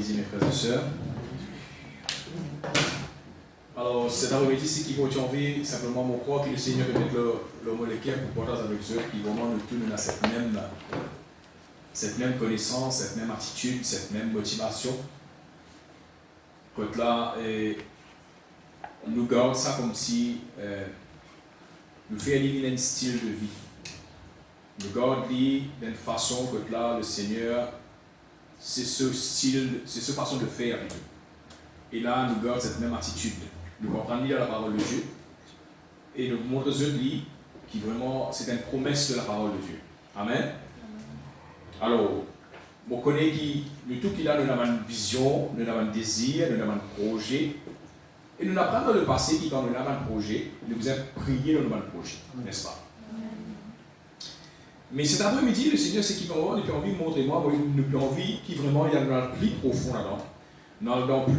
après-midi, mes frères et sœurs. Alors, cet après-midi, c'est qui vont envie, simplement, mon croire que le Seigneur peut mettre le molécule pour partager avec eux, qui vraiment nous tournent à cette même connaissance, cette même attitude, cette même motivation. Quand là, nous gardons ça comme si nous faisons un style de vie. Nous gardons d'une façon que là, le Seigneur, c'est ce style, c'est cette façon de faire. Et là, nous gardons cette même attitude. Nous comprenons lire la parole de Dieu et nous montrons qui vraiment, c'est une promesse de la parole de Dieu. Amen. Alors, on connaît nous tous qui là, nous avons une vision, nous avons un désir, nous avons un projet. Et nous apprenons dans le passé qui, quand nous avons un projet, nous avons prié dans notre projet, n'est-ce pas? Mais cet après-midi, le Seigneur, c'est qu'il va avoir envie de montrer moi, nous avons envie qui vraiment il y a dans le plus profond là-dedans, dans le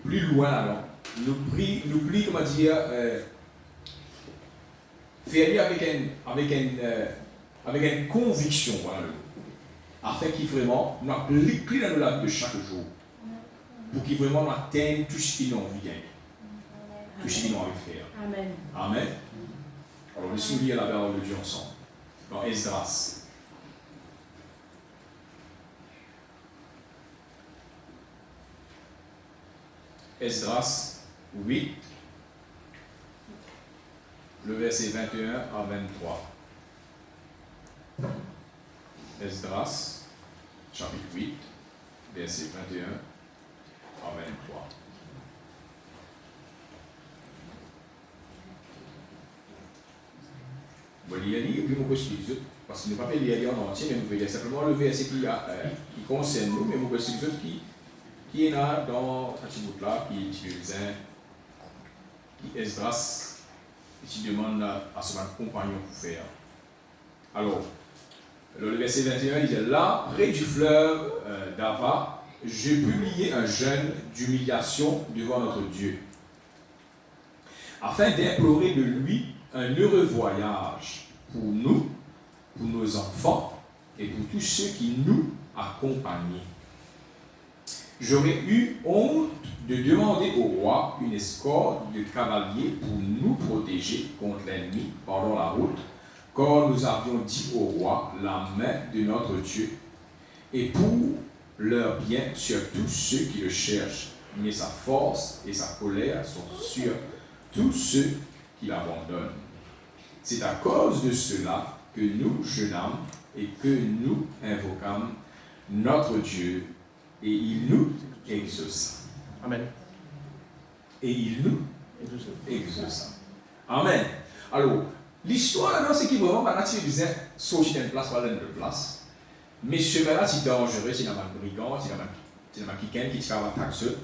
plus loin là-dedans. Nous plus, comment dire, faire avec une conviction, voilà, afin qu'il vraiment nous applique dans la vie de chaque jour, pour qu'il vraiment nous atteigne tout ce qu'il a envie de gagner, tout ce qu'il a envie de faire. Amen. Amen. Alors, laissons lire la parole de Dieu ensemble, dans Esdras. Esdras 8, le verset 21 à 23. Esdras, chapitre 8, verset 21 à 23. Je vais lire et puis je vais expliquer, parce que nous ne pouvons pas lire en entier, mais vous pouvez lire simplement le verset qui concerne nous, mais vous pouvez expliquer qui est là dans ce bout-là, qui Esdras, qui demande à son compagnon pour faire. Alors, le verset 21, il dit là, près du fleuve d'Ava, j'ai publié un jeûne d'humiliation devant notre Dieu, afin d'implorer de lui un heureux voyage pour nous, pour nos enfants et pour tous ceux qui nous accompagnent. J'aurais eu honte de demander au roi une escorte de cavaliers pour nous protéger contre l'ennemi pendant la route, car nous avions dit au roi la main de notre Dieu, et pour leur bien sur tous ceux qui le cherchent, mais sa force et sa colère sont sur tous ceux qui l'abandonnent. C'est à cause de cela que nous jeûnâmes et que nous invoquâmes notre Dieu, et il nous exauça. Amen. Et il nous exauça. Amen. Alors, l'histoire là-dedans, c'est qu'il vraiment, tu disais, sortir d'une place, pas d'une place. Mais ce chemin-là, c'est dangereux, c'est dans un brigand, c'est dans un quelqu'un qui travaille taxeux.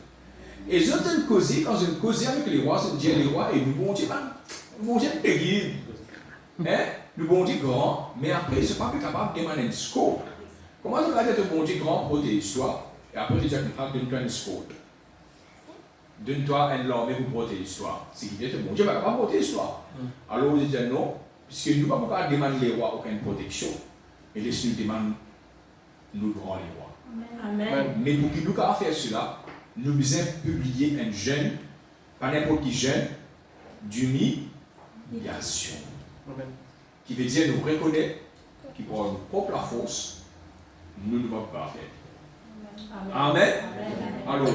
Et ils ont causé, quand ils ont causé avec les rois, ils disaient les rois, et nous, bon Dieu, pénible. Le bon Dieu grand, mais après, ils ne sont pas plus capables de demander une scope. Comment tu vas dire que bon Dieu grand pour tes histoires, et après tu dis que donne-toi une scope. Donne-toi un lambé pour porter l'histoire. C'est qui dit que bon Dieu ne va pas porter l'histoire. Alors vous dites non, puisque nous ne pouvons pas demander les rois aucune protection, et laissez-nous demander nous grands les rois. Amen. Mais pour qu'il nous puisse faire cela, nous devons publier un jeûne, pas n'importe qui jeûne, d'humiliation. Amen. Qui veut dire nous reconnaître qu'il pour nous propre la force, nous ne pouvons pas faire. Amen. Alors,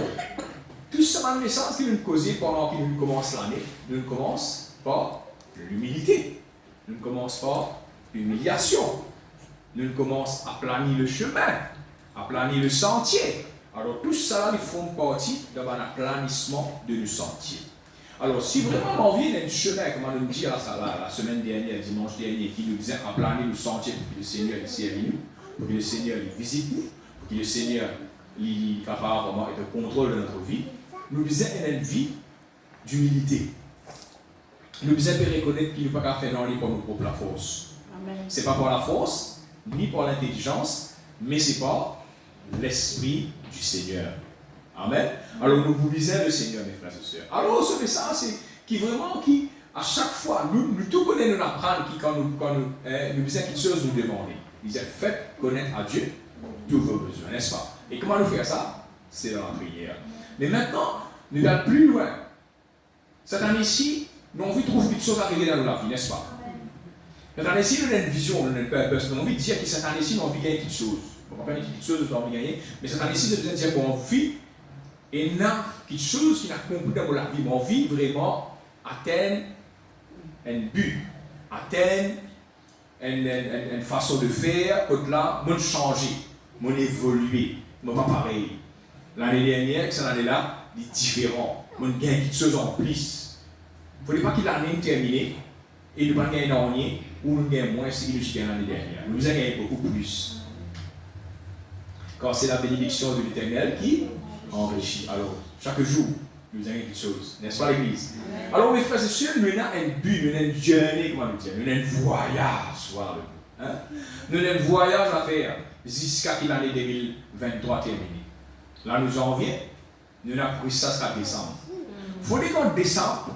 tout ce message que nous causons pendant que nous commençons l'année, nous commençons par l'humilité, nous commençons par l'humiliation, nous commençons à planifier le chemin, à planifier le sentier. Alors, tout ça, ils font partie d'un planissement de le sentier. Alors, si vraiment on vient d'un chemin, comme on nous dit la semaine dernière, dimanche dernier, qui nous disait à planer le sentier pour que le Seigneur serve nous, pour que le Seigneur visite nous, pour que le Seigneur est capable vraiment de contrôle de notre vie, nous disons une vie d'humilité. Nous devons reconnaître qu'il ne peut pas faire dans lui pour nos propres force. Ce n'est pas par la force, ni par l'intelligence, mais c'est par l'Esprit du Seigneur. Amen. Alors nous vous lisons le Seigneur, mes frères et sœurs. Alors ce message, c'est qui vraiment, qui à chaque fois, nous tout connaissons, nous apprendre, quand nous disons quelque chose, nous demander. Il disait, faites connaître à Dieu tous vos besoins, n'est-ce pas? Et comment nous faire ça? C'est dans la prière. Mais maintenant, nous allons plus loin. Cette année-ci, nous avons envie de trouver des choses arriver dans la vie, n'est-ce pas? Cette année-ci, nous avons une vision, nous avons une purpose. Nous avons envie de dire que cette année-ci, nous avons envie de gagner quelque chose. Bon, pas une petite chose, nous avons envie de gagner. Mais cette année-ci, c'est besoin de dire qu'on vit et nous avons quelque chose qui n'a pas compris dans la vie. Mais on vit vraiment atteindre un but, atteindre une façon de faire, au-delà, nous changer, nous évoluer, nous pas pareil. L'année dernière, cette année-là, est différent. Nous gagnons quelque chose en plus. Il ne faut pas que l'année terminée et nous ne gagnons rien ou nous gagnons moins si nous gagnons l'année dernière. Nous gagnons beaucoup plus. Quand c'est la bénédiction de l'Éternel qui enrichit. Alors, chaque jour, nous gagnons quelque chose. N'est-ce pas l'Église? Alors, mes frères et sœurs, nous avons un but, nous avons une journée, comment nous dire, nous avons un voyage. Hein? Nous avons un voyage à faire jusqu'à l'année 2023 terminée. Là, nous en vient. Nous avons pris ça jusqu'à décembre. Il faut dire qu'en décembre,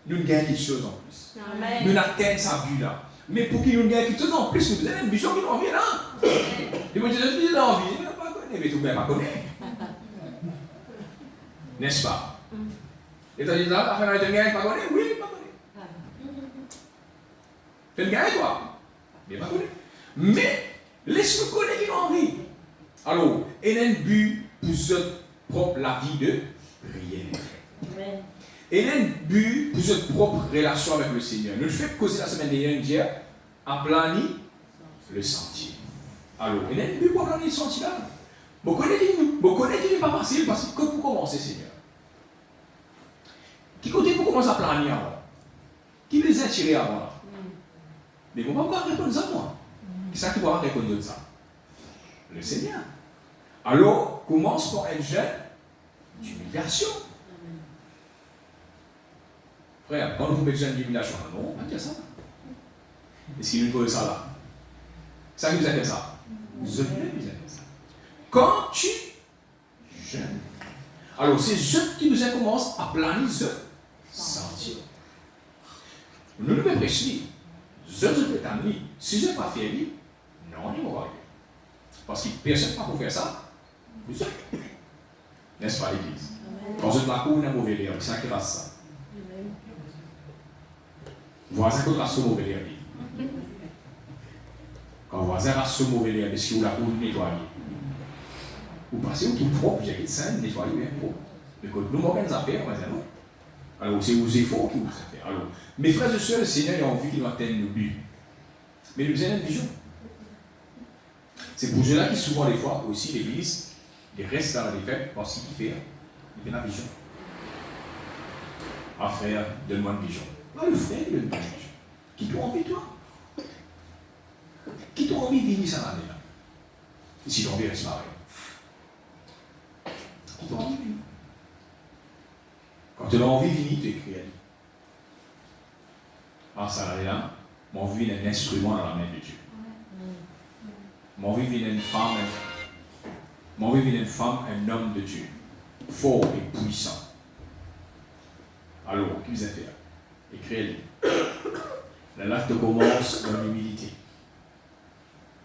nous gagnons quelque chose en plus. Amen. Nous atteignons sa but là. Mais pour qu'il nous gagne quelque chose en plus, nous avons une vision qui nous en vient là. Et vous dites, vous avez envie, vous n'avez pas connu, mais tout le monde n'a pas connu. N'est-ce pas? Et tu as dit, là, la fin de l'année, tu n'as pas connu? Oui, pas connu. Tu le gagnes quoi? Il n'est pas connu. Mais, laisse-nous connaître qu'il a envie. Alors, il y a un but pour votre propre la vie de prière. Amen. Et il y a un but pour votre propre relation avec le Seigneur. Nous le faisons causer la semaine dernière, dire, à planifier le sentier. Alors, il y a un but pour planifier le sentier là. Vous connaissez qu'il n'est pas facile parce que pour commencer, Seigneur. Qui côté pour commencer à planifier avant? Qui les a tirés avant? Mais vous ne pouvez pas répondre ça, moi. Qui ça qui va répondre de ça? Le Seigneur. Alors, commence par un jeûne d'humiliation. Frère, quand vous mettez un jeûne d'humiliation, non, on va dire ça. Est-ce qu'il nous pose ça là? Ça qui vous a fait ça? Je vous a fait ça. Quand tu jeûnes, alors c'est jeûne qui nous commence à planifier ce sentier. Nous ne pouvons pas prêcher. Je peux t'amener. Si je n'ai pas fait lui, non, il ne va pas arriver. Parce que personne n'a pas faire ça. Vous êtes. N'est-ce pas l'Église? Quand je la cour, on a mauvais l'air. C'est ça qui reste ça. Voisin qui reste mauvais l'air. Quand voisin reste mauvais l'air, est-ce que vous la cour nettoyer? Vous passez au tout propre, vous avez de sain, nettoyer bien propre. Mais quand nous avons des affaires, on va dire non. Alors c'est aux efforts qui vous fait. Alors, mes frères et sœurs, le Seigneur a envie qu'il atteigne nos buts. Mais nous avons une vision. C'est pour cela que souvent, des fois, aussi, l'Église, il reste dans la défaite parce qu'il fait, il a la vision. Ah frère, donne-moi une vision. Ah, le frère, il donne une vision. Qui t'a envie, toi? Qui t'a envie de venir cette année-là? Et si t'as envie, reste pareil. Qui t'a envie de venir? Quand tu as envie de venir, tu écris. Ah, ça là, mon vie est un instrument dans la main de Dieu. Mon vie est une femme, un homme de Dieu, fort et puissant. Alors, qu'est-ce que vous faire? Écris-le. L'acte commence dans l'humilité.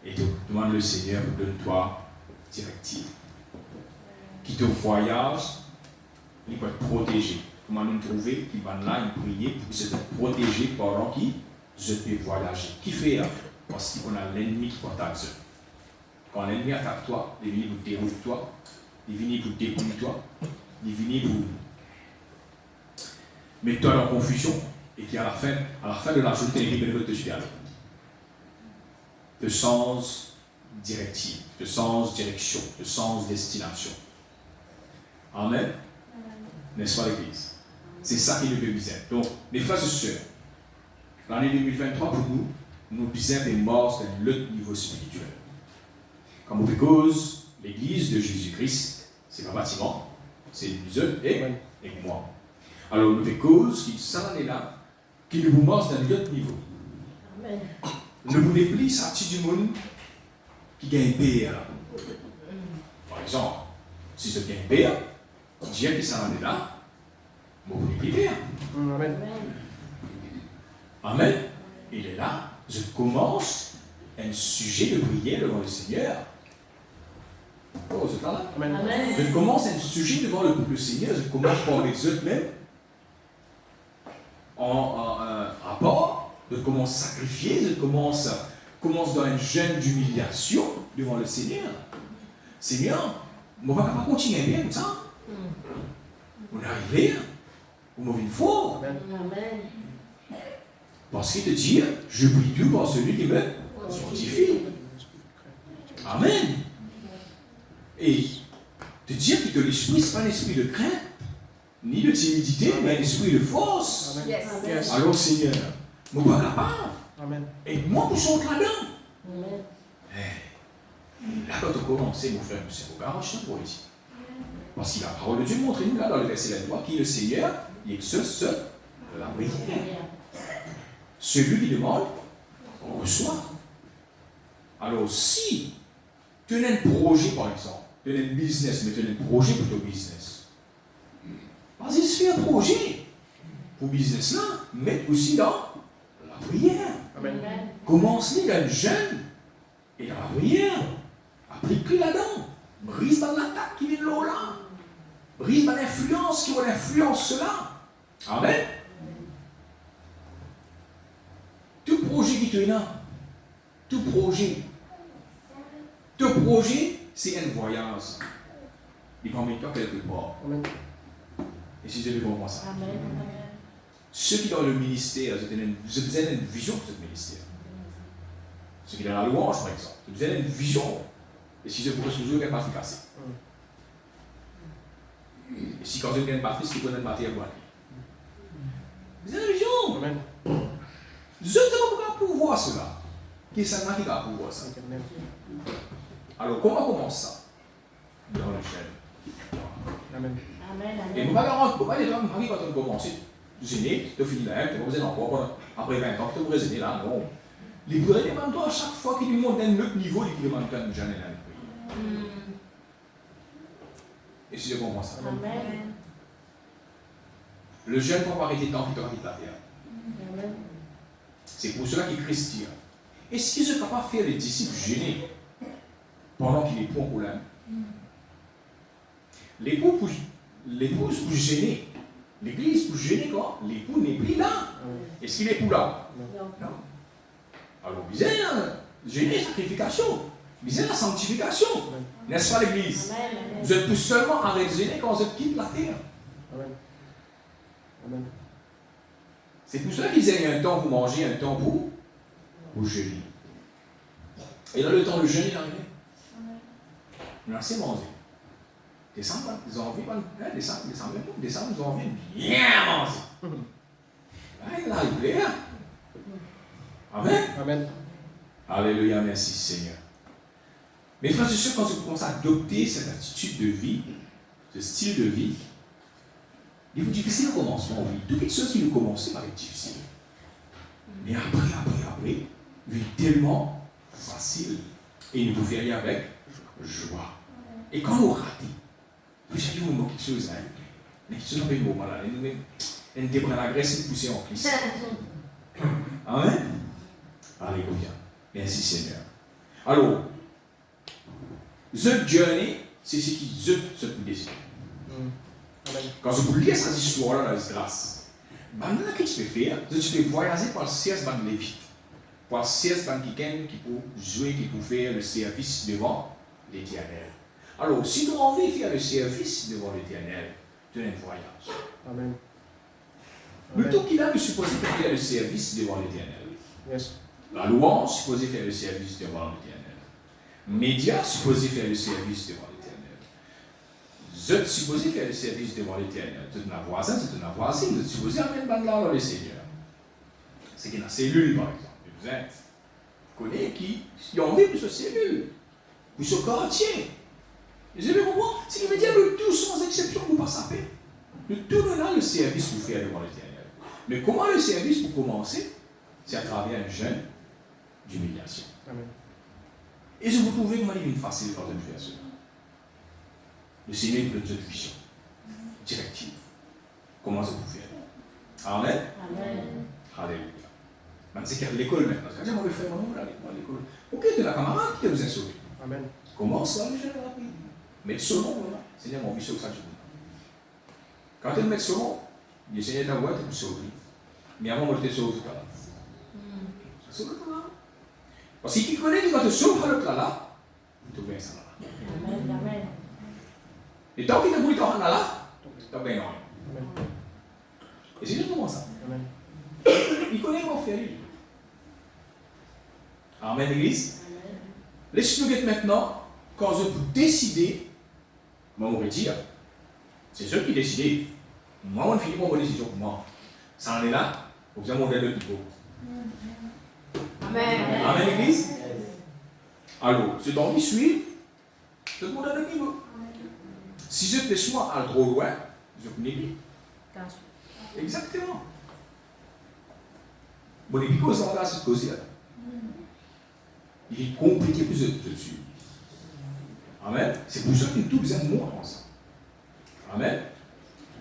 Et tu demandes le Seigneur, donne-toi directive. Qui te voyage, il peut être protégé. Comment nous trouver qui va là, il prier pour se protéger pendant qui je peux voyager. Qui fait hein? Parce qu'on a l'ennemi qui attaque. Quand l'ennemi attaque toi, il vient pour dérouler toi, il vient pour détruire toi, il vient pour mettre toi en confusion et qui à la fin de la journée, il vient de te de sens directive, de sens direction, de sens destination. Amen. N'est-ce pas l'Église? C'est ça qui est le besoin. Donc, mes frères et sœurs, l'année 2023 pour nous, nous besoin des morts d'un autre niveau spirituel. Comme pour cause, l'Église de Jésus-Christ, c'est un bâtiment, c'est nous et moi. Alors, nous faisons cause qui cette année-là, qui nous morts d'un autre niveau. Amen. Ne vous plus sortir du monde qui gagne paix. Par exemple, si je gagne paix, Dieu qui s'en est là, vous ne pouvez plus. Amen. Amen. Il est là. Je commence un sujet de prière devant le Seigneur. Oh, c'est là. Amen. Je commence un sujet devant le Seigneur, je commence par les autres même, en rapport, je commence à sacrifier, je commence dans un jeûne d'humiliation devant le Seigneur. Seigneur, on ne va pas continuer bien comme ça. On est arrivé, on m'a vu une fois. Amen. Parce qu'il te dit, je prie Dieu par celui qui me sanctifie. Amen. Et te dire que l'esprit, ce n'est pas un esprit de crainte, ni de timidité, mais un esprit de force. Yes. Alors, Seigneur, je ne suis pas capable. Amen. Et moi, je suis là-dedans. Amen. Là, quand on commence, mon frère, c'est faut arracher pour ici. Parce que la parole de Dieu montre nous là dans le verset 23 qui est le Seigneur, il exauce la prière. Celui qui demande, on reçoit. Alors, si tu as un projet, par exemple, tu as un business, mais tu as un projet pour ton business, vas-y, fais un projet pour le business là, mais aussi dans la prière. Amen. Commence-les dans le jeûne et dans la prière. Applique-le là-dedans. Brise dans l'attaque qui vient de l'eau là. Brise dans l'influence qui va l'influence cela. Amen. Tout projet qui te est là, tout projet, c'est un voyage. Il va mettre quelque part. Amen. Et si je le comprends ça. Amen. Ceux qui sont dans le ministère, vous avez une vision pour ce ministère. Ceux qui sont dans la louange, par exemple, vous avez une vision. Et si je pourrais toujours une partie cassée. Et si quand je gagne une partie, c'est qu'il faut une partie à boire. Vous avez une vision. Amen. Je ne sais pas pourquoi pouvoir cela. Qui est seulement qui va pouvoir ça. Alors, comment on commence ça? Dans le jeûne. Amen. Et nous ne pouvons pas dire quand on commence, tu es tu finis là, tu vas vous encore après 20 ans, tu vas vous là, non. Les brûlés demandent à chaque fois qu'ils montent à un autre niveau, ils demandent quand nous jamais dans le pays. Et si je comprends ça. Amen. Le jeûne ne peut pas arrêter tant qu'il quitte la terre. Amen. C'est pour cela qu'il Christ dit. Est-ce qu'ils sont capables de faire les disciples gênés pendant qu'il est pour un problème? L'épouse pour gêner. L'église pour gêner quoi? L'époux n'est plus là. Est-ce qu'il est pour là? Non. Alors, vous avez gêner la sacrification. Vous avez la sanctification. N'est-ce pas l'église? Vous êtes tout seulement arrêté gêner quand vous quittez la terre. Amen. Amen. C'est pour cela qu'ils aient un temps pour manger, un temps pour jeûner. Et là, le temps de jeûner est arrivé. On a assez mangé. Décembre, ils ont envie, décembre, ils ont envie de bien manger. Là, il plaît. Amen. Amen. Alléluia, merci Seigneur. Mais frères et sœurs, quand vous commencez à adopter cette attitude de vie, ce style de vie, il est difficile au commencement, oui. Toutes les choses qui nous commencent par être difficiles. Mais après, il est tellement facile. Et nous pouvons y aller avec joie. Et quand on rate, vous savez, on a quelque chose, hein. Mais quelque chose n'a pas eu de moment là. On déprend la graisse et pousser en Christ. Amen. Alléluia. Merci Seigneur. Alors, the journey, c'est ce qui se peut décider. Quand vous lisez cette histoire-là dans les grâces, ce que tu peux faire, tu peux voyager par 16 bandes lévites. Par 16 bandes qui peuvent jouer, qui peuvent faire le service devant l'Éternel. Alors, si tu as envie de faire le service devant l'Éternel, tu as un voyage. Amen. Plutôt qu'il a supposé faire le service devant l'Éternel. Yes. La louange supposée faire le service devant l'Éternel. Média supposé faire le service devant l'Éternel. Vous êtes supposé faire le service devant l'Éternel. Vous êtes un voisin, vous êtes un voisin, vous êtes supposé amener là dans le Seigneur. C'est qu'il y a une cellule, par exemple. Vous êtes. Vous connaissez qui ont envie de ce cellule, pour ce quartier. Vous avez compris? Ce qui veut dire que tout, sans exception, vous passez à paix. De tout le service pour faire devant l'Éternel. Mais comment le service pour commencer? C'est à travers un jeûne d'humiliation. Amen. Et je vous trouvez comment il est facile quand on fait cela. Le Seigneur est notre vision, directive. Comment ça vous faire? Amen. Amen. Alléluia. C'est qu'à l'école maintenant. Quand on veut faire mon nom à l'école. Ok, tu es la camarade qui vous a sauvé. Amen. Comment ça, le jeûne rapide? Mais selon, Seigneur m'a mis sur ça. Quand elle met selon, le Seigneur t'a envoyé pour sauver. Mais avant, on était sauvé tout à l'heure. Sauvé tout à l'heure. Parce qu'il connaît qu'il va te sauver à l'autre là, il te met ça là. Amen. Et tant qu'il te bouille dans là, tu as bien non. Amen. Et c'est justement ça. Amen. Il connaît comment faire lui. Amen, l'église. Laisse-nous dire maintenant, quand je peux décider, moi, on va dire, c'est ceux qui décident. Moi, on ne finit pas mon décision pour moi. Ça en est là, vous avez mon dernier niveau. Amen. Amen, l'église. Alors, c'est dans qui suit, c'est mon dernier niveau. Si je te sois à trop loin, je peux négliger. Exactement. Bon, les picots sont là, c'est causé là. Il est compliqué pour eux de suivre. Amen. C'est pour ça que nous tous besoin de moi en ça. Amen.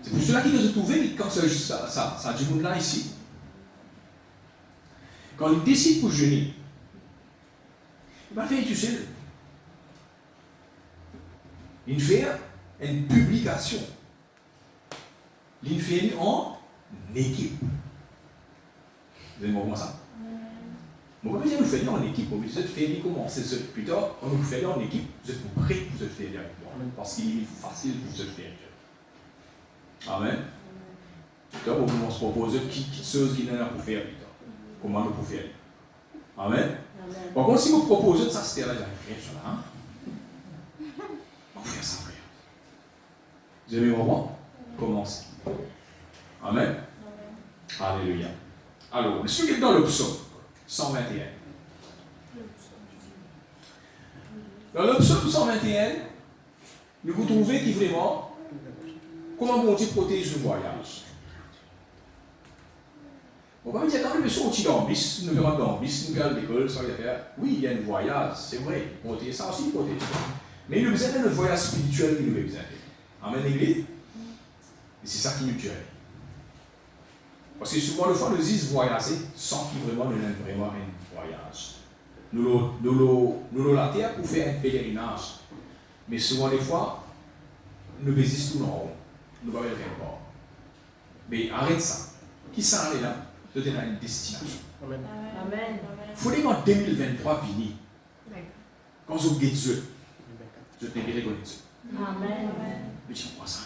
C'est pour cela qu'il nous a trouvé quand ça du monde là ici. Quand il décide pour jeûner, il va faire tout seul. Il fait une publication. Il fait en équipe. Vous allez voir ça? Bon, quand vous faites en équipe, vous êtes fait comment? C'est plus tard, quand vous faites en équipe, vous êtes prêt pour vous faire avec moi. Parce qu'il est facile pour vous faire. Amen. Plus tard, vous se proposer qui chose qui n'est pas pour faire. Comment nous pouvons faire. Amen. Par contre, si vous proposez ça, c'était là, j'arrive à faire ça là. On va faire ça, frère. Vous avez voir? Commencez. Amen. Alléluia. Alors, le sujet est dans le psaume 121. Dans le psaume 121, nous vous trouvez qui vraiment, comment bon Dieu protège le voyage. On va me dire, quand nous sommes au Tidambis, nous sommes dans bis, nous allons à l'école, ça va faire. Oui, il y a un voyage, c'est vrai. Protège ça aussi, protège ça. Mais il nous besoin d'un voyage spirituel qui nous besoin. Amen, l'église. Et c'est ça qui nous tue. Parce que souvent, le fois, nous disons voyager sans qu'il vraiment nous ait vraiment un voyage. Nous la terre pour faire un pèlerinage. Mais souvent, des fois, nous baisons tout en haut. Nous ne voyons rien pas. Mais arrête ça. Qui s'en est là? De donner une destination. Amen. Amen. Il faut dire en 2023 venir. Quand vous êtes Dieu, je te dirai connaître Dieu. Amen. Mais tu vois ça?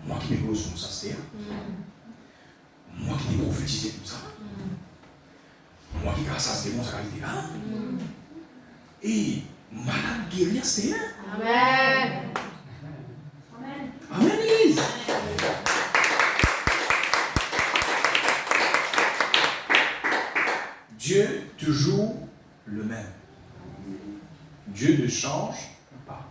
Moi qui me sur ça, c'est moi qui t'ai prophétisé tout ça. Moi qui casse ça, c'est bon, ça qualité là. Et malade guérir, c'est là. Amen. Amen, l'église. Dieu toujours le même. Dieu ne change pas.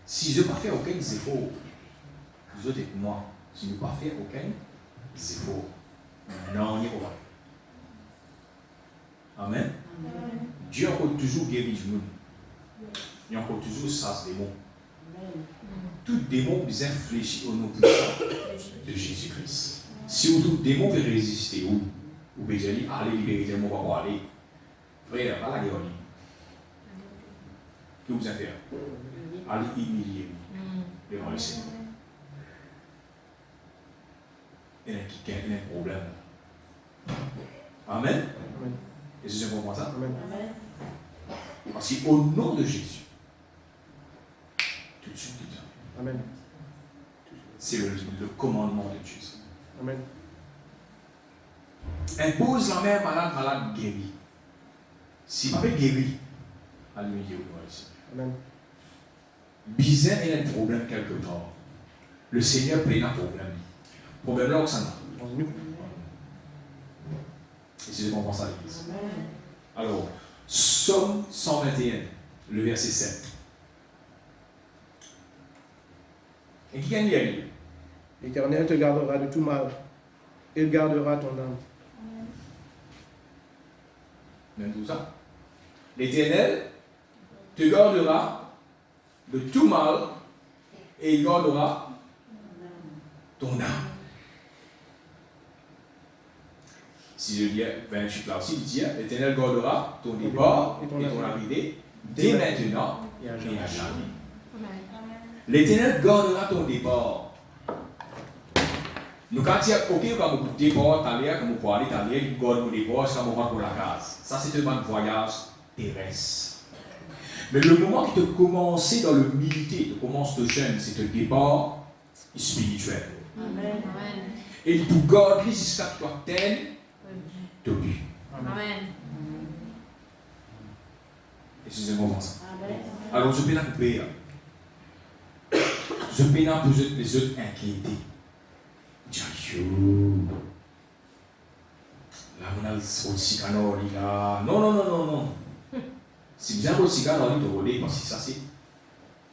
Si je ne pas faire aucun effort, vous autres et moi, si je ne pas faire aucun effort, non, on n'y va pas. Amen. Dieu a encore toujours guéri du monde. Il y a encore toujours ça, des démons. Tout démon vous infléchit au nom puissant de Jésus-Christ. Si vous tout démon veut résister, vous pouvez dire, allez libérer les démons, on va aller. Frère, pas la guerre. Que vous avez fait? Allez humilier devant le Seigneur. Il y a un problème. Amen. Et c'est ce qu'on comprend ça? Amen. Parce qu'au nom de Jésus, tout de suite, Amen. c'est le commandement de Jésus. Amen. Impose la mère malade guérie. Si vous avez guéri, allez au nom du Seigneur. Amen. Bizarre, il y a un problème quelque part. Le Seigneur plaît un problème. Problème là, ça n'a. En nous. Et c'est ce qu'on pense à l'église. Alors, Psaume 121, le verset 7. Et qui gagne lire? L'Éternel te gardera de tout mal. Il gardera ton âme. Même tout ça. L'Éternel te gardera de tout mal et il gardera ton âme. Si je lis 28 là aussi, il dit, l'Éternel gardera ton départ et ton arrivée dès maintenant et à jamais. L'Éternel gardera ton départ. Nous, quand il y a OK, quand vous départ, quand vous pouvez aller, vous gardez mon départ jusqu'à moment pour la case. Ça, c'est un voyage terrestre. Mais le moment qui te commence dans le milité, tu commences de jeune, c'est un départ spirituel. Amen. Et pour garder jusqu'à ce que tu atteignes ton but. Amen. Excusez-moi ça. Amen. Alors, je peux la couper. Je peux la pour les autres inquiétés. Là, on a le Sikano, là. Non. Si bien le Sikano, il te relève, parce que ça, c'est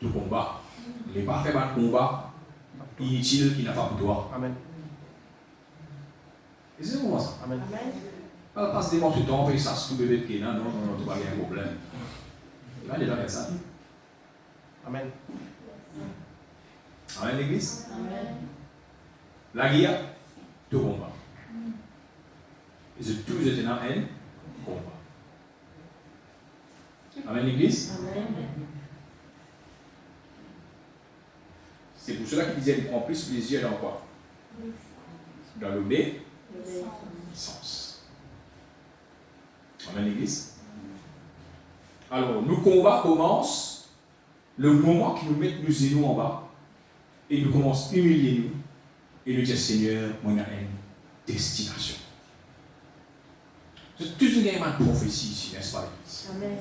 le combat. Il n'est pas fait un combat inutile qui n'a pas pour toi. Amen. Et c'est comment ça? Amen. Pas passe des morts tout le temps, et ça se trouve bébé qui est là, non, tu vas avoir un problème. Il va déjà faire ça. Amen. Amen, l'église? Amen. La guerre, tout combat. Et c'est tout jeté dans elle, combat. Amen, l'église? Amen. C'est pour cela qu'il disait en plus plaisir dans quoi? Dans l'obéissance. Amen, l'église? Alors, nos combats commencent le moment qui nous met nos genoux en bas et nous commençons à humilier nous et nous dire Seigneur, moi j'ai une destination. C'est toujours une prophétie ici, n'est-ce pas, l'église? Amen.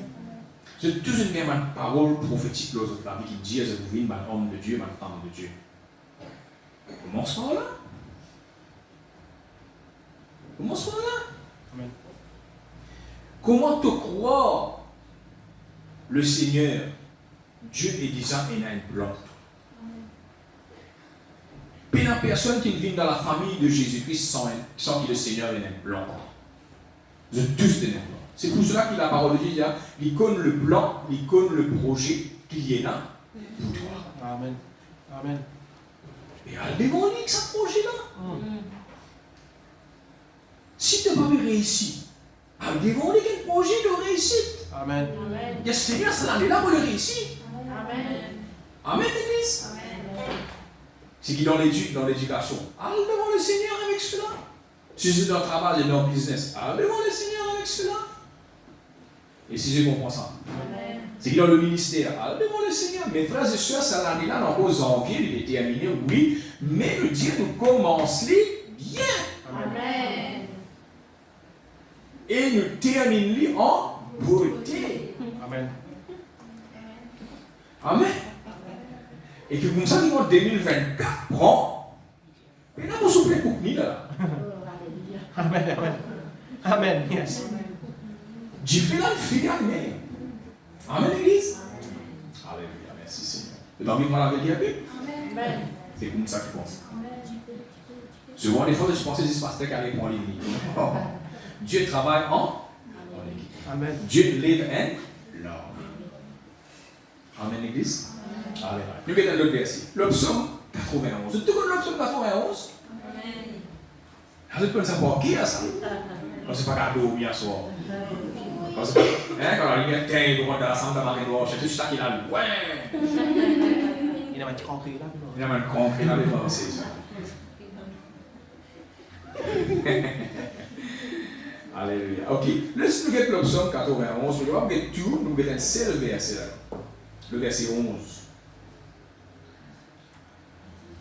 C'est toujours une parole prophétique dans la vie qui dit je vous viens, un homme de Dieu, une femme de Dieu. Commence par là. Commence par là. Amen. Comment te croire le Seigneur? Dieu est déjà un plan. Pas une personne qui vient dans la famille de Jésus-Christ sans que le Seigneur ait un plan. Vous êtes tous des plans. C'est pour cela que la parole de Dieu dit, il connaît le plan, il connaît le projet qui est là pour toi. Amen. Amen. Et elle démolie ce projet-là. Si tu n'as pas réussi, elle démolie quel projet de réussite. Amen. Amen. Le Seigneur, c'est là pour le réussir. Amen. Amen, l'église. Amen. C'est qui dans l'éducation, allez devant le Seigneur avec cela. Si c'est dans le travail et dans le business, allez devant le Seigneur avec cela. Et si je comprends ça, Amen. c'est qui dans le ministère, allez devant le Seigneur. Mes frères et sœurs, ça l'année-là, dans vos envies, il est terminé, oui, mais le Dieu nous commence bien. Amen. Et nous termine en beauté. Amen. Amen. Et que comme ça, nous en 2024, prend. Et là, vous soufflez pour nous là. Oh, alléluia. Amen. Amen. Amen. Yes. Dieu fait la fille mais. Amen, l'église. Alléluia, merci Seigneur. Vous avez envie de m'en dire un peu? Amen. C'est comme ça qu'il pense. Souvent, des fois, je pensais que ce pasteur qui allait prendre les vies. Dieu travaille en équipe. Amen. Dieu live in love. Amen, l'église. Alléluia. Nous regardons l'autre verset. Le psaume 91. Vous connaissez le psaume 91? Amen. Vous connaissez pas qui est ça? C'est pas cadeau bien soir. Quand la lumière est dans la salle de la gauche, c'est tout ça qui a ouais. Il y a un concret là. Il y a un concret là devant, c'est ça. Alléluia. Ok. Laissez-nous regarder le psaume 91. Nous allons regarder tout. Nous regardons le verset là. Le verset 11.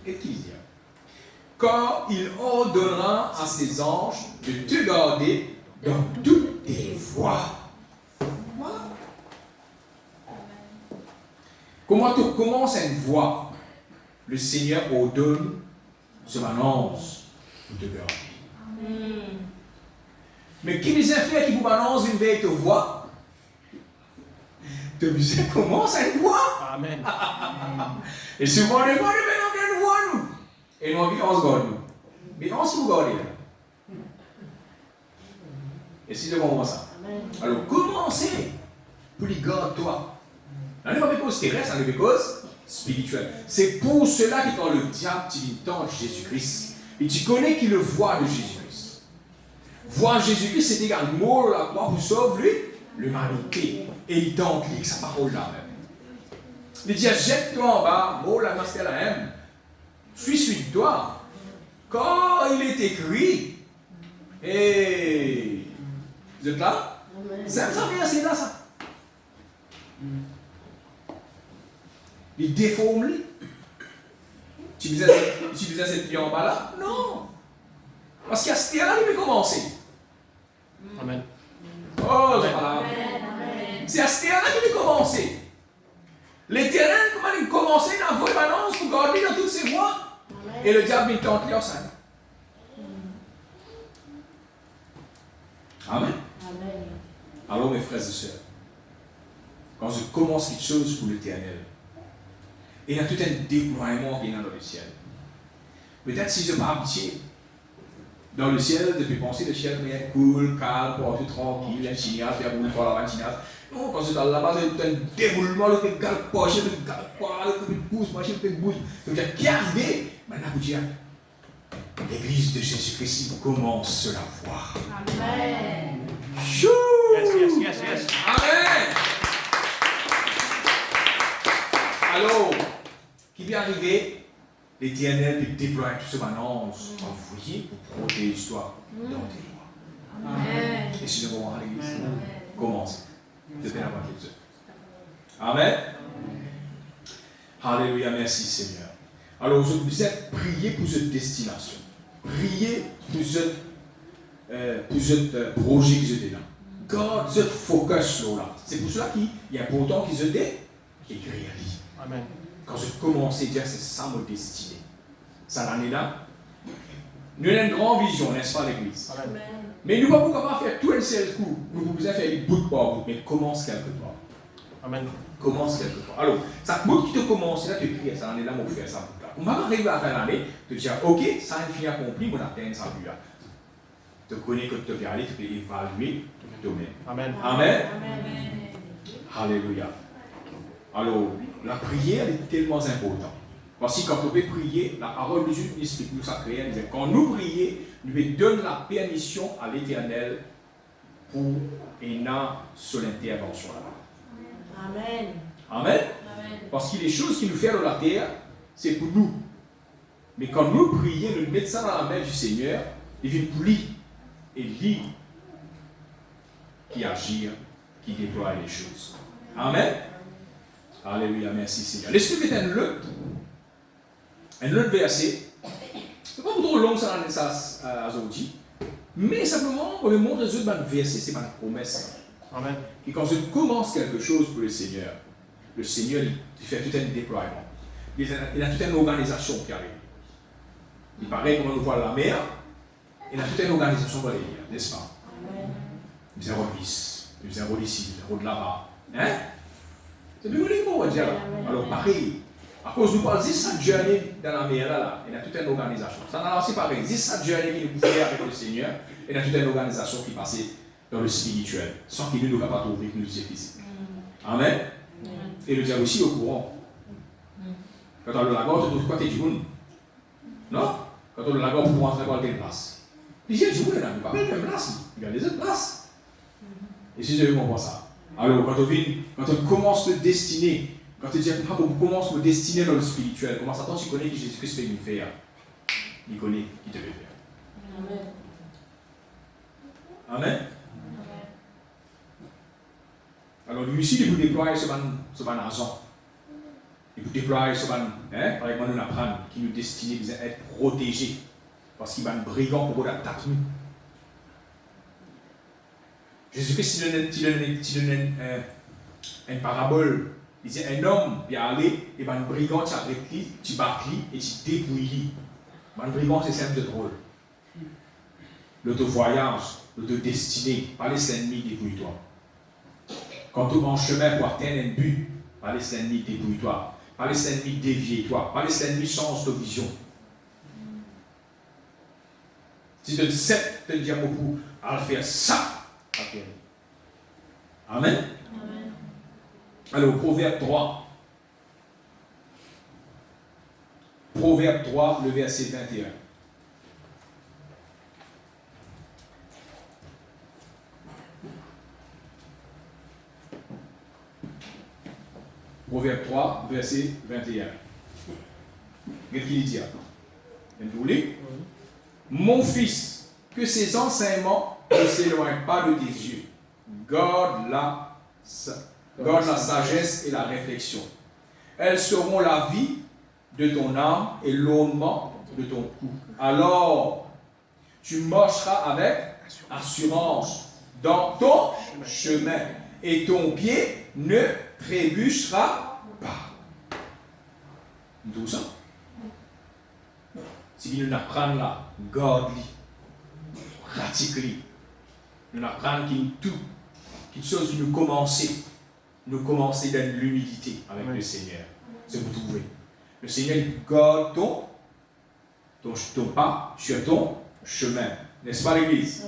Qu'est-ce qu'il dit? Car il ordonnera à ses anges de te garder dans toutes tes voies. Voilà. Comment tu commences une voie? Le Seigneur ordonne sur un ange pour te garder. Mais qui les a fait qui vous balance une veille te voie? Tu sais comment ça une voie? Amen. Et souvent, les fois, nous voie nous. Et nous, on se garde nous. Mais on se garde là. Et si je comprends ça? Alors, commencez pour les garder toi. Ce n'est pas une cause terrestre, c'est une cause spirituelle. C'est pour cela que quand le diable dit tant Jésus-Christ, et tu connais qu'il le voit de Jésus-Christ. Voir Jésus-Christ, c'est égal mort à la croix pour sauver l'humanité. Et il tente sa parole là même. Il dit, jette-toi en bas, mort la master la haine. Suis-toi. Quand il est écrit, et vous êtes là? Ça vient, c'est là ça. Il déforme. Tu faisais cette vie en bas là? Non. Parce qu'à ce terrain, il peut commencer. Amen. Oh, c'est pas là. C'est à ce terrain qu'il peut commencer. L'Éternel, comment il commençait dans vos balances pour garder dans toutes ses voies. Et le diable il tente en ça. Amen. Alors mes frères et sœurs, quand je commence quelque chose pour l'Éternel, il y a tout un déploiement qui est dans le ciel. Peut-être si je ne pas habitué dans le ciel, je peux penser que le ciel est cool, calme, porté, tranquille, un chignac, il y a beaucoup de fois là-bas, un chignac. Non, quand je suis là-bas, c'est un déroulement, le fait de poche, le fait de pouce, machin, le fait de bouche. Donc, il y a arrivé, maintenant, vous dire, l'église de Jésus-Christ commence la foi. Amen. Chou! Yes. Amen! Alors, qui vient arriver, l'Éternel peut déployer tout ce annonce envoyé pour protéger toi dans tes voies. Amen. Et si nous allons à l'église, commence. C'était la moitié de Dieu. Amen. Alléluia, merci Seigneur. Alors, vous êtes prié pour cette destination. Priez pour ce projet qui était là. Garde ce focus sur là. C'est pour cela qu'il est important qu'ils se écrire. Amen. Quand je commençais à dire c'est ça ma destinée. Ça l'année là. Nous avons une grande vision, n'est-ce pas, l'église? Amen. Mais nous ne pouvons pas faire tout un seul coup. Nous pouvons faire des bout par bout, mais commence quelque part. Amen. Commence quelque part. Alors, ça bout qui te commence là, tu écris ça l'année là, on faire ça. On va arriver à faire l'année, te dire, ok, ça a fini accompli, on atteint ça plus là. Tu connais que tu peux aller, tu peux évaluer toi-même. Amen. Amen. Amen. Alléluia. Alors, la prière est tellement importante. Parce que quand on peut prier, la parole de Dieu nous explique, nous ça crée, quand nous prions, nous donnons la permission à l'Éternel pour une sur l'intervention. Amen. Amen. Parce que les choses qu'il nous fait dans la terre, c'est pour nous. Mais quand nous prions, nous mettons ça dans la main du Seigneur, il vient pour lui. Et lui qui agit, qui déploie les choses. Amen. Alléluia, merci Seigneur. L'Esprit est un autre verset. Ce n'est pas trop long ça aujourd'hui, mais simplement pour me montrer que ce verset, c'est ma promesse. Amen. Et quand je commence quelque chose pour le Seigneur il fait tout un déploiement. Il a toute une organisation qui arrive. Il paraît comme on voit la mer, il a toute une organisation pour aller lire, n'est-ce pas? Nous avons bis, nous avons ici, nous avons de là-bas. Hein? C'est bien connu, on va dire. Alors, pareil, à cause de quoi, 17 journées dans la mer, là, il y a toute une organisation. Ça n'a aussi pareil, 17 journées qu'il nous faire avec le Seigneur, il y a toute une organisation qui passe dans le spirituel, sans qu'il ne nous capable d'ouvrir nous les physiques. Amen. Et le diable aussi au courant. Quand on a le lagon, tu trouves quoi, tu es du monde? Non? Quand on a le lagon, pour rentrer dans quelle place? Puis j'ai du monde, il n'a pas même place, il y a des autres places. Et si je comprends ça. Alors, quand on commence le destiner, quand tu dis, on commence le destiner dans le spirituel, comment ça, tu connais que Jésus-Christ peut nous faire? Il connaît qui te veut faire. Amen. Amen. Alors, lui aussi, il vous déploie ce argent. Il vous déploie ce par exemple, nous apprendre qui nous destinait à être protégés. Parce qu'il y a un brigand pour attaquer nous. Jésus-Christ, il donne une parabole. Il dit un homme qui est allé, et un brigand, tu as lui, tu bats lui et tu dépouilles lui. Un brigand, c'est simple de drôle. L'auto-voyage, l'auto-destinée, pas les ennemis, dépouille-toi. Quand tu es en chemin pour atteindre un but, pas les ennemis, dépouille-toi. Pas les ennemis, dévie-toi. Pas les ennemis, change de vision. Si tu te sais, tu te dis à beaucoup, à faire ça. Okay. Amen. Amen. Alors, Proverbe 3. Proverbe 3, le verset 21. Proverbe 3, verset 21. Qu'est-ce qu'il dit? Vous voulez? Mon fils, que ces enseignements ne s'éloignent pas de tes yeux. Garde la sagesse et la réflexion. Elles seront la vie de ton âme et l'ornement de ton cou. Alors, tu marcheras avec assurance dans ton chemin et ton pied ne trébuchera pas. D'où ça? Si nous apprenons là, garde-lui, pratique-lui. Nous apprenons qu'il tout, quelque chose nous commencer dans l'humilité avec le Seigneur. C'est pour trouver. Le Seigneur garde ton pas sur ton chemin. N'est-ce pas l'Église?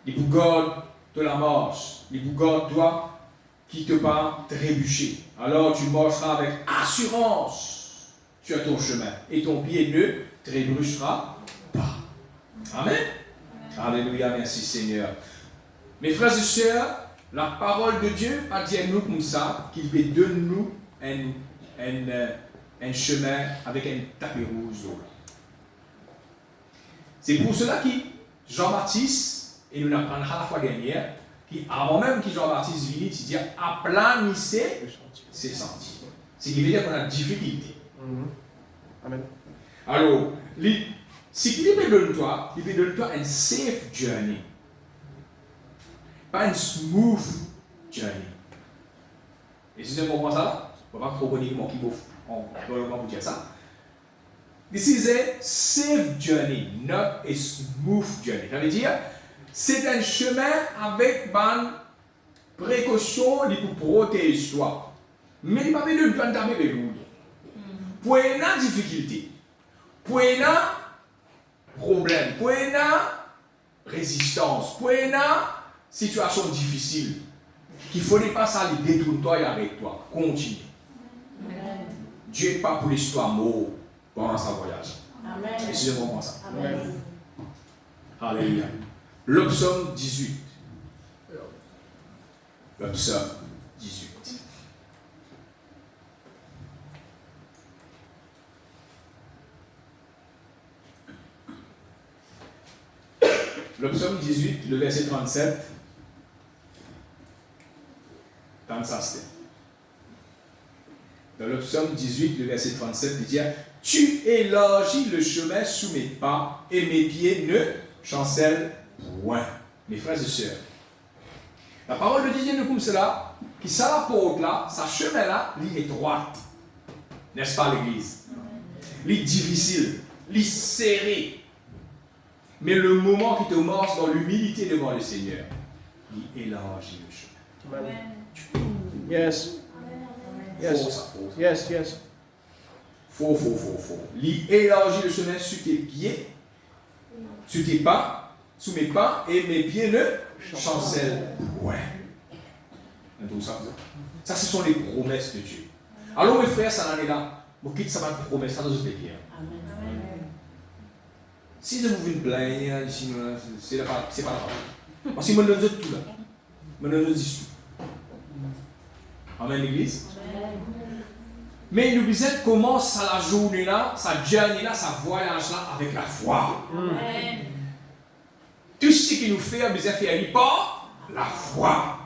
Il vous garde de la marche. Il vous garde toi qui te pas trébucher. Alors tu marcheras avec assurance sur ton chemin et ton pied ne trébuchera pas. Amen. Alléluia, merci Seigneur. Mes frères et sœurs, la parole de Dieu a dit à nous comme ça, qu'il veut donner nous un chemin avec un tapis rouge. C'est pour cela que Jean-Baptiste, et nous l'apprenons à la fois dernière, qui avant même que Jean-Baptiste vienne, il dit aplanissez ses sentiers. Ce qui veut dire qu'on a des difficultés. Amen. Alors, si il veut donner toi une safe journey, pas une smooth journey. Et si vous comprenez ça là, je ne vais pas trop connaître mon keyboard pour dire ça. This is a safe journey, not a smooth journey. Ça veut dire, c'est un chemin avec une précaution pour protéger toi. Mais il n'y a pas besoin de t'entamer avec l'autre. Pour une difficulté, pour un problème, pour une résistance, pour une situation difficile, qu'il ne faudrait pas ça les détourner toi et avec toi. Continue. Dieu n'est pas pour l'histoire mort pendant sa voyage. Amen. Et si je comprends ça. Amen. Alléluia. Le psaume 18. Le psaume 18. Le psaume 18, le verset 37. Dans ça, c'était. Dans le psaume 18, le verset 37, il dit tu élargis le chemin sous mes pas et mes pieds ne chancellent point. Mes frères et sœurs, la parole de Dieu nous comme cela, qui ça la porte là, sa chemin là, il est droite. N'est-ce pas l'église? Il est difficile, il est serré. Mais le moment qui te marche dans l'humilité devant le Seigneur, il élargit le chemin. Amen. Yes. Yes. Faux, ça, faux. Yes, yes. Faux. Il élargit le chemin sous tes pieds, sous tes pas, sous mes pas, et mes pieds ne chancellent. Ouais. Ça, ce sont les promesses de Dieu. Alors, mes frères, ça en est là. Vous quittez ça, ma promesse, ça nous est bien. Si je vous une blague, ici, c'est pas la parce que je me donne tout là. Je me donne tout. Amen, l'église. Mais nous disons comment ça la journée là, sa journée là, sa voyage là avec la foi. Amen. Tout ce qui nous fait, nous a fait par la foi.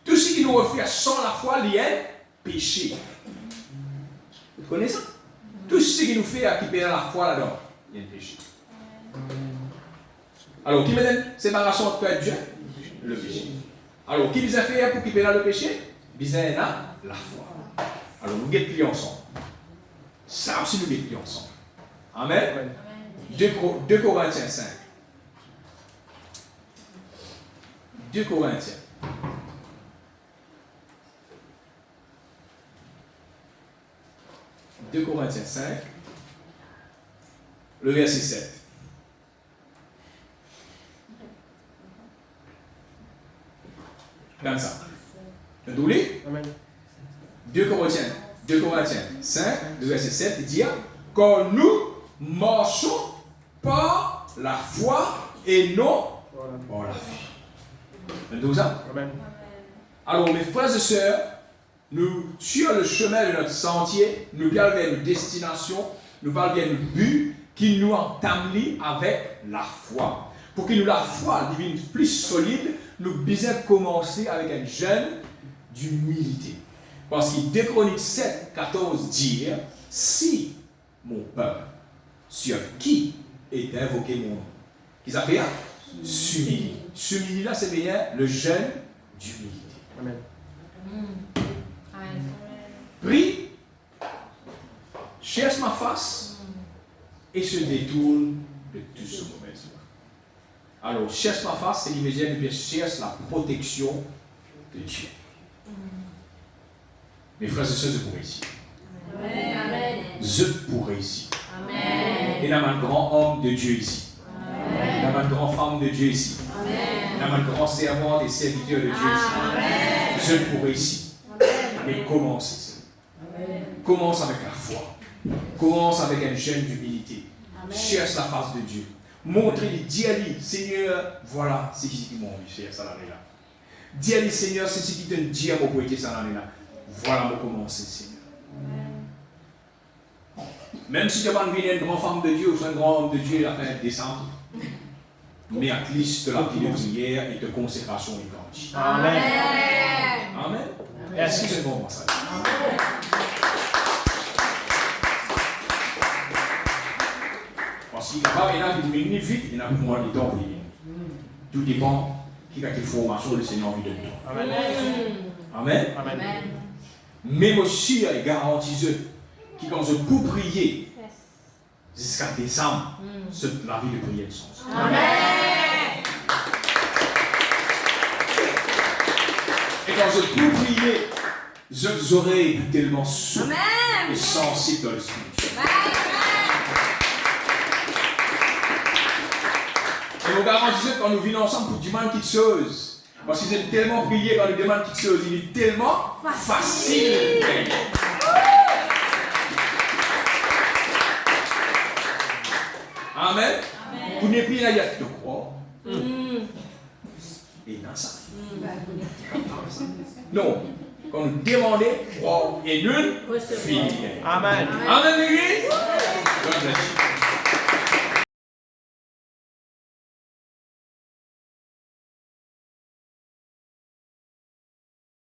Tout ce qui nous refait sans la foi, il y a péché. Vous connaissez ça? Tout ce qui nous fait acquérir la foi là-dedans, il y a un péché. Alors, qui me donne séparation entre Dieu? Le péché. Alors, qui nous a fait pour quitter le péché? Bizarre la foi. Alors, nous guettons ensemble. Ça aussi, nous guettons ensemble. Amen. 2 Corinthiens 5. 2 Corinthiens. « 2 Corinthiens 5, le verset 7. Comme ça. Vous voulez? 2 Corinthiens 5, le verset 7, il dit quand nous marchons par la foi et non par la vie. Vous ça? Alors, mes frères et sœurs, nous, sur le chemin de notre sentier, nous allons vers une destination, nous allons vers un but qui nous entame avec la foi. Pour que nous, la foi devienne plus solide, nous devons commencer avec un jeûne d'humilité. Parce que 2 Chroniques 7, 14 dit, si mon peuple, sur qui est invoqué mon nom, qu'ils a fait s'humilier. S'humilier là, c'est bien le jeûne d'humilité. Amen. Prie, cherche ma face et se détourne de tout ce mauvais œuvre. Alors, cherche ma face, c'est l'immédiat, mais cherche la protection de Dieu. Mes frères et sœurs, je pourrais ici. Amen. Je pourrais ici. Amen. Et il y a un grand homme de Dieu ici. Il y a une grande femme de Dieu ici. Il y a un grand servant et serviteur de Dieu ici. Je pourrais ici. Mais commence ici. Commence avec la foi. Commence avec un jeûne d'humilité. Cherche la face de Dieu. Montre-lui, dis-lui, Seigneur, voilà, c'est qui m'a envie de faire ça l'année là. Dis-lui, Seigneur, c'est ce qui te dit à mon poété ça l'année là. Voilà, mon commencer, Seigneur. Même si tu vas devenir une grande femme de Dieu ou un grand homme de Dieu, il a fait descendre. Mais à least de la vie de prière et de consécration et grandit. Amen. Amen. Est-ce que c'est bon pour ça? Parce qu'il n'y a pas de vite, il y a moins de temps pour lui. Tout dépend qui a été formation le Seigneur envie de nous. Amen. Amen. Amen. Mais aussi, il garantit qui quand je peux prier jusqu'à décembre, la vie de prière de sens. Amen. Et quand je peux prier, je oreilles tellement sourdes et sensibles dans le Spirit. Et vous garantissez quand nous venons ensemble pour demander quelque chose. Parce qu'ils aiment tellement prier quand nous demandons quelque chose. Il est tellement facile. Amen. Pour ne plus y aller de croire. Et dans ça. Non. Quand nous demandons, croire et nous finir. Amen. Amen, l'église. God bless you.